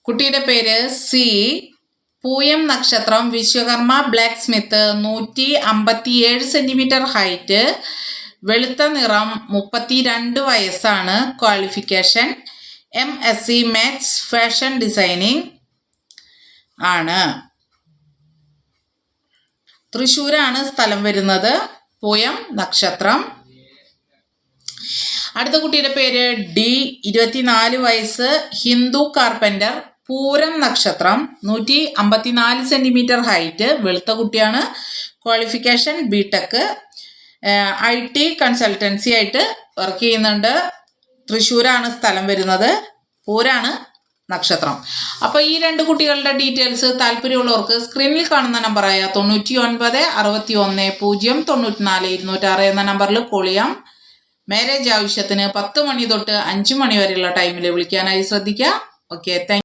കുട്ടിയുടെ പേര് സി. പൂയം നക്ഷത്രം, Vishwakarma black Smith, 157 centimetre height, വെളുത്ത നിറം, 32 വയസ്സാണ്. Qualification MSc maths fashion designing ആണ്. തൃശ്ശൂരാണ് സ്ഥലം വരുന്നത്. പൂയം നക്ഷത്രം. അടുത്ത കുട്ടിയുടെ പേര് ഡി. 24 വയസ്സ്, ഹിന്ദു കാർപ്പൻ്റർ, പൂരം നക്ഷത്രം, 154 സെന്റിമീറ്റർ ഹൈറ്റ്, വെളുത്ത കുട്ടിയാണ്. ക്വാളിഫിക്കേഷൻ BTech, IT കൺസൾട്ടൻസി ആയിട്ട് വർക്ക് ചെയ്യുന്നുണ്ട്. തൃശ്ശൂരാണ് സ്ഥലം വരുന്നത്. പൂരാണ് നക്ഷത്രം. അപ്പോൾ ഈ 2 കുട്ടികളുടെ ഡീറ്റെയിൽസ് താല്പര്യമുള്ളവർക്ക് സ്ക്രീനിൽ കാണുന്ന നമ്പറായ 99 61 0 94 206 എന്ന നമ്പറിൽ കോൾ ചെയ്യാം. മാരേജ് ആവശ്യത്തിന് 10 മണി തൊട്ട് 5 മണി വരെയുള്ള ടൈമിൽ വിളിക്കാനായി ശ്രദ്ധിക്കുക. Okay, thank